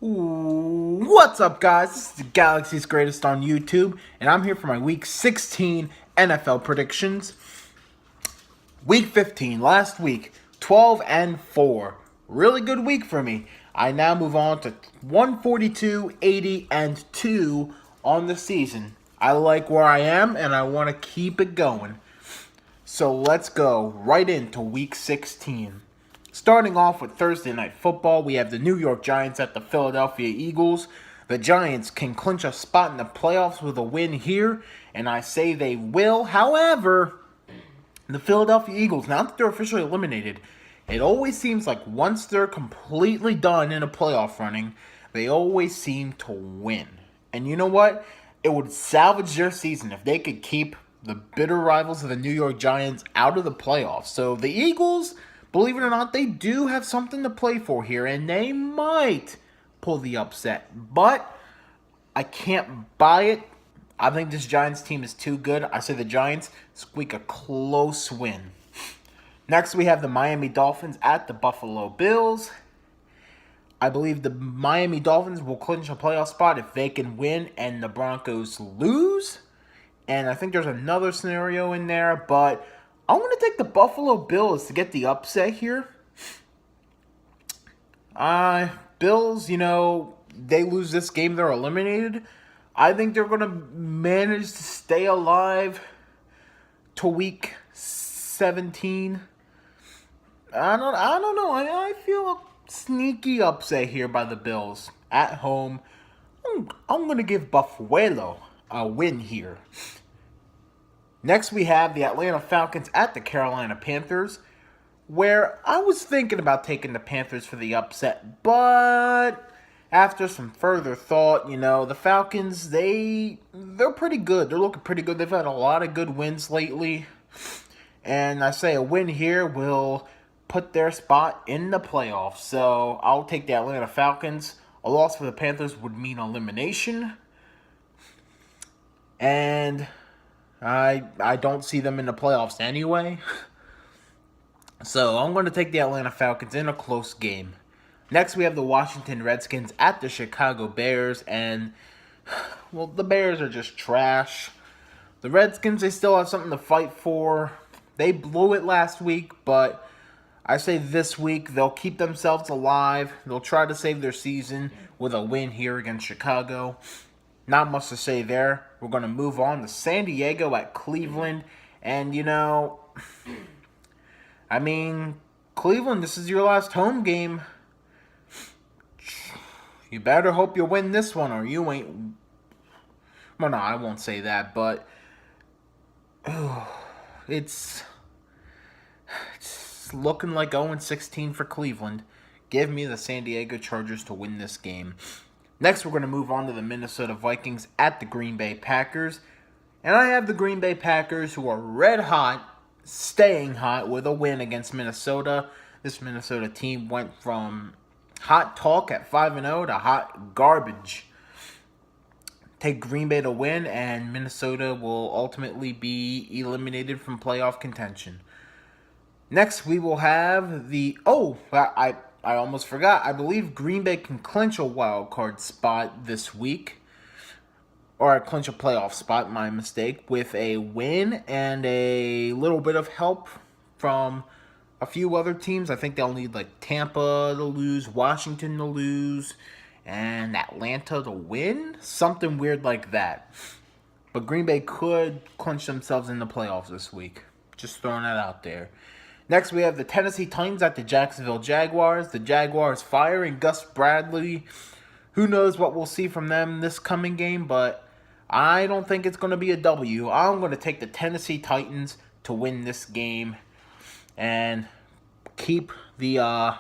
What's up, guys? This is the Galaxy's Greatest on YouTube, and I'm here for my Week 16 NFL predictions. Week 15, last week, 12-4. Really good week for me. I now move on to 142, 80, and 2 on the season. I like where I am, and I want to keep it going. So let's go right into Week 16. Starting off with Thursday Night Football, we have the New York Giants at the Philadelphia Eagles. The Giants can clinch a spot in the playoffs with a win here, and I say they will. However, the Philadelphia Eagles, now that they're officially eliminated, it always seems like once they're completely done in a playoff running, they always seem to win. And you know what? It would salvage their season if they could keep the bitter rivals of the New York Giants out of the playoffs. So the Eagles, believe it or not, they do have something to play for here, and they might pull the upset. But I can't buy it. I think this Giants team is too good. I say the Giants squeak a close win. Next, we have the Miami Dolphins at the Buffalo Bills. I believe the Miami Dolphins will clinch a playoff spot if they can win and the Broncos lose. And I think there's another scenario in there, but I'm going to take the Buffalo Bills to get the upset here. Bills, they lose this game, they're eliminated. I think they're going to manage to stay alive to week 17. I don't know. I feel a sneaky upset here by the Bills at home. I'm going to give Buffalo a win here. Next, we have the Atlanta Falcons at the Carolina Panthers, where I was thinking about taking the Panthers for the upset, but after some further thought, the Falcons, they're pretty good. They're looking pretty good. They've had a lot of good wins lately, and I say a win here will put their spot in the playoffs. So I'll take the Atlanta Falcons. A loss for the Panthers would mean elimination, and I don't see them in the playoffs anyway. So I'm going to take the Atlanta Falcons in a close game. Next, we have the Washington Redskins at the Chicago Bears. And, well, the Bears are just trash. The Redskins, they still have something to fight for. They blew it last week, but I say this week they'll keep themselves alive. They'll try to save their season with a win here against Chicago. Not much to say there. We're going to move on to San Diego at Cleveland. And, Cleveland, this is your last home game. You better hope you win this one or you ain't. Well, no, I won't say that, but it's looking like 0-16 for Cleveland. Give me the San Diego Chargers to win this game. Next, we're going to move on to the Minnesota Vikings at the Green Bay Packers. And I have the Green Bay Packers, who are red hot, staying hot with a win against Minnesota. This Minnesota team went from hot talk at 5-0 to hot garbage. Take Green Bay to win, and Minnesota will ultimately be eliminated from playoff contention. Next, we will have I almost forgot. I believe Green Bay can clinch a wild card spot this week. Or clinch a playoff spot, my mistake, with a win and a little bit of help from a few other teams. I think they'll need Tampa to lose, Washington to lose, and Atlanta to win. Something weird like that. But Green Bay could clinch themselves in the playoffs this week. Just throwing that out there. Next, we have the Tennessee Titans at the Jacksonville Jaguars. The Jaguars firing Gus Bradley. Who knows what we'll see from them this coming game, but I don't think it's going to be a W. I'm going to take the Tennessee Titans to win this game and keep the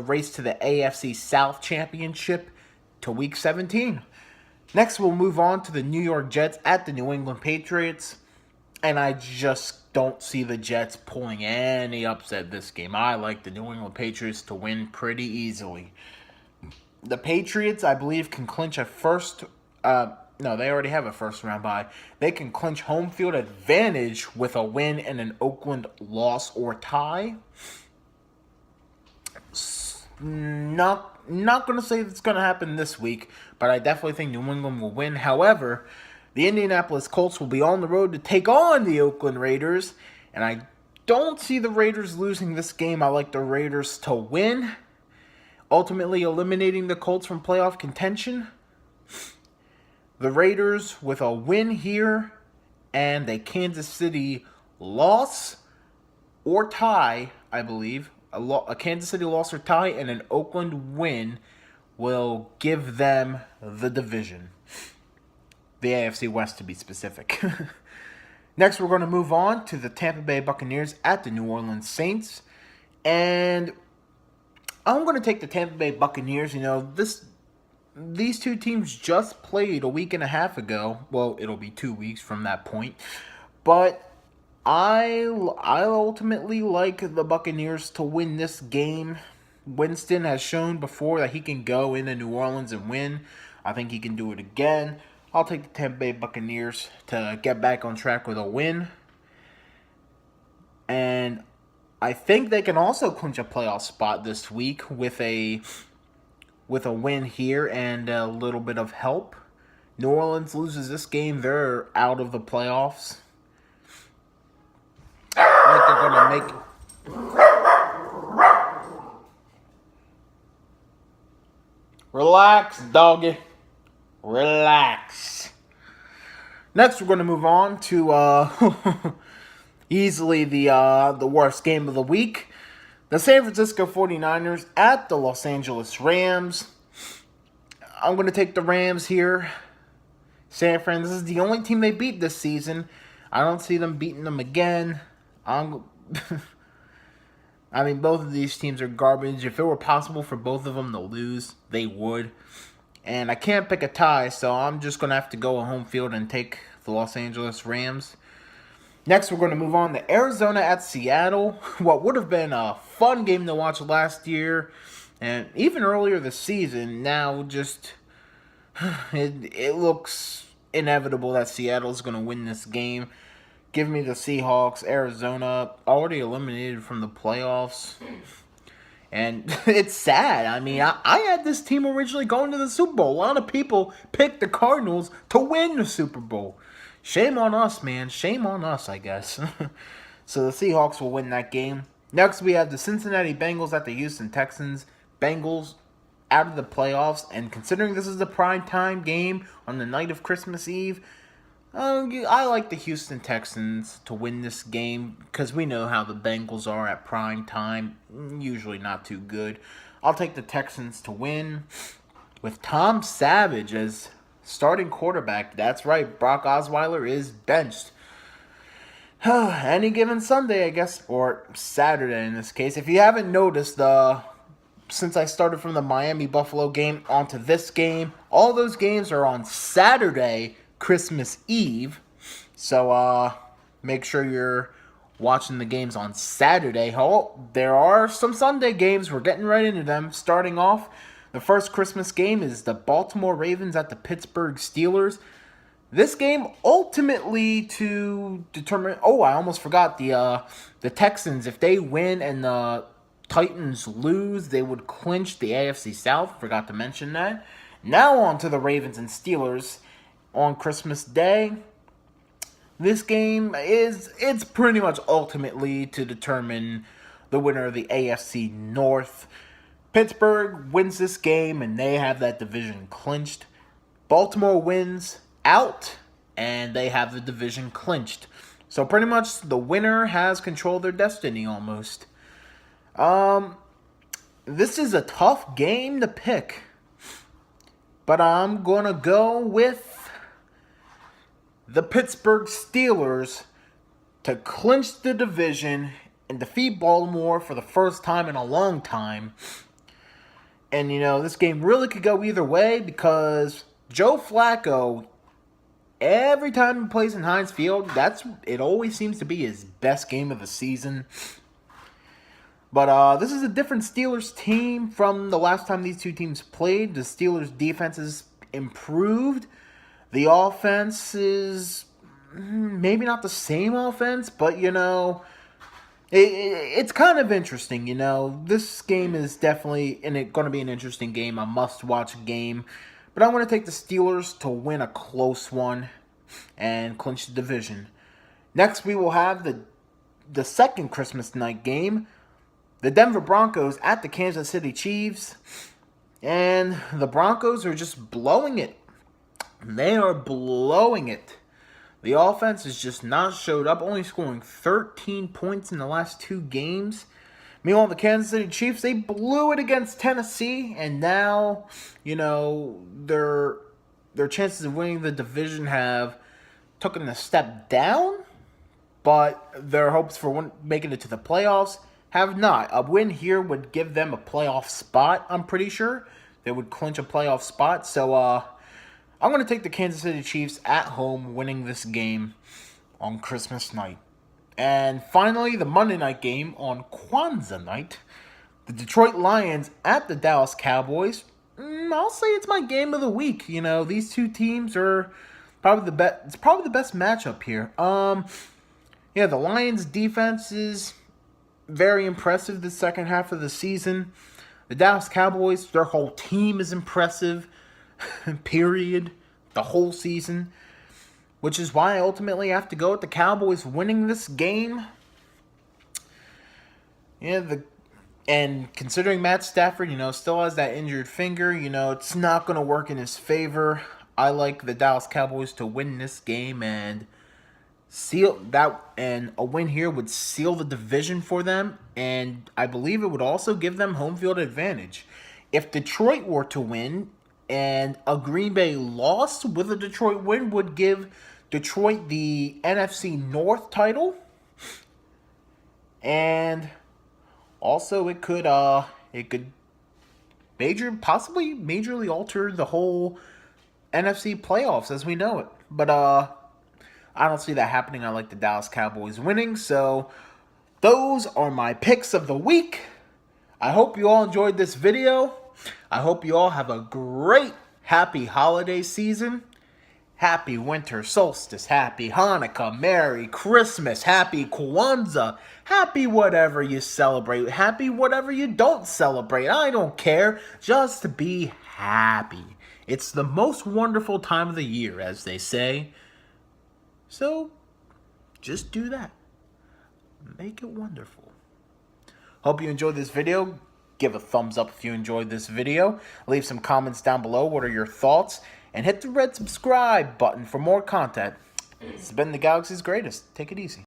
race to the AFC South Championship to Week 17. Next, we'll move on to the New York Jets at the New England Patriots. And I just don't see the Jets pulling any upset this game. I like the New England Patriots to win pretty easily. The Patriots, I believe, can clinch a first. No, they already have a first round bye. They can clinch home field advantage with a win and an Oakland loss or tie. Not not going to say it's going to happen this week, but I definitely think New England will win. However, the Indianapolis Colts will be on the road to take on the Oakland Raiders, and I don't see the Raiders losing this game. I like the Raiders to win, ultimately eliminating the Colts from playoff contention. The Raiders with a win here and a Kansas City loss or tie, I believe. A Kansas City loss or tie and an Oakland win will give them the division. The AFC West, to be specific. Next, we're going to move on to the Tampa Bay Buccaneers at the New Orleans Saints. And I'm going to take the Tampa Bay Buccaneers. These two teams just played a week and a half ago. Well, it'll be 2 weeks from that point. But I ultimately like the Buccaneers to win this game. Winston has shown before that he can go into New Orleans and win. I think he can do it again. I'll take the Tampa Bay Buccaneers to get back on track with a win. And I think they can also clinch a playoff spot this week with a win here and a little bit of help. New Orleans loses this game, they're out of the playoffs. Like they're going to make... Relax, doggy. Relax. Next, we're going to move on to easily the worst game of the week. The San Francisco 49ers at the Los Angeles Rams. I'm going to take the Rams here. San Fran, this is the only team they beat this season. I don't see them beating them again. I mean, both of these teams are garbage. If it were possible for both of them to lose, they would. And I can't pick a tie, so I'm just going to have to go home field and take the Los Angeles Rams. Next, we're going to move on to Arizona at Seattle. What would have been a fun game to watch last year and even earlier this season, now just it looks inevitable that Seattle's going to win this game. Give me the Seahawks. Arizona already eliminated from the playoffs. And it's sad. I mean, I had this team originally going to the Super Bowl. A lot of people picked the Cardinals to win the Super Bowl. Shame on us, man. Shame on us, I guess. So the Seahawks will win that game. Next, we have the Cincinnati Bengals at the Houston Texans. Bengals out of the playoffs. And considering this is the primetime game on the night of Christmas Eve, I like the Houston Texans to win this game because we know how the Bengals are at prime time. Usually not too good. I'll take the Texans to win with Tom Savage as starting quarterback. That's right, Brock Osweiler is benched. Any given Sunday, I guess, or Saturday in this case. If you haven't noticed, since I started from the Miami-Buffalo game onto this game, all those games are on Saturday, Christmas Eve. So make sure you're watching the games on Saturday. There are some Sunday games. We're getting right into them. Starting off, the first Christmas game is the Baltimore Ravens at the Pittsburgh Steelers. This game ultimately to determine... Oh, I almost forgot the Texans. If they win and the Titans lose, they would clinch the AFC South. Forgot to mention that. Now on to the Ravens and Steelers on Christmas Day. This game it's pretty much ultimately to determine the winner of the AFC North. Pittsburgh wins this game and they have that division clinched. Baltimore wins out and they have the division clinched. So pretty much the winner has control of their destiny almost. This is a tough game to pick, but I'm going to go with the Pittsburgh Steelers to clinch the division and defeat Baltimore for the first time in a long time. And, this game really could go either way because Joe Flacco, every time he plays in Heinz Field, it always seems to be his best game of the season. But this is a different Steelers team from the last time these two teams played. The Steelers' defense is improved. The offense is maybe not the same offense, but, It's kind of interesting, you know. This game is definitely going to be an interesting game, a must-watch game. But I want to take the Steelers to win a close one and clinch the division. Next, we will have the second Christmas night game, the Denver Broncos at the Kansas City Chiefs. And the Broncos are just blowing it. They are blowing it. The offense has just not showed up, only scoring 13 points in the last 2 games. Meanwhile, the Kansas City Chiefs, they blew it against Tennessee, and now, you know, their chances of winning the division have taken a step down, but their hopes for making it to the playoffs have not. A win here would give them a playoff spot, I'm pretty sure. They would clinch a playoff spot, so I'm going to take the Kansas City Chiefs at home, winning this game on Christmas night. And finally, the Monday night game on Kwanzaa night, the Detroit Lions at the Dallas Cowboys. I'll say it's my game of the week. You know, these two teams are probably the best. It's probably the best matchup here. Yeah, the Lions' defense is very impressive the second half of the season. The Dallas Cowboys, their whole team is impressive. Period. The whole season. Which is why I ultimately have to go with the Cowboys winning this game. Yeah, and considering Matt Stafford, you know, still has that injured finger, you know, it's not going to work in his favor. I like the Dallas Cowboys to win this game and seal that, and a win here would seal the division for them, and I believe it would also give them home field advantage. If Detroit were to win, and a Green Bay loss with a Detroit win would give Detroit the NFC North title. And also it could possibly majorly alter the whole NFC playoffs as we know it. But I don't see that happening. I like the Dallas Cowboys winning. So those are my picks of the week. I hope you all enjoyed this video. I hope you all have a great, happy holiday season. Happy winter solstice, happy Hanukkah, Merry Christmas, happy Kwanzaa, happy whatever you celebrate, happy whatever you don't celebrate. I don't care. Just be happy. It's the most wonderful time of the year, as they say. So, just do that. Make it wonderful. Hope you enjoyed this video. Give a thumbs up if you enjoyed this video. Leave some comments down below. What are your thoughts? And hit the red subscribe button for more content. This has been the Galaxy's Greatest. Take it easy.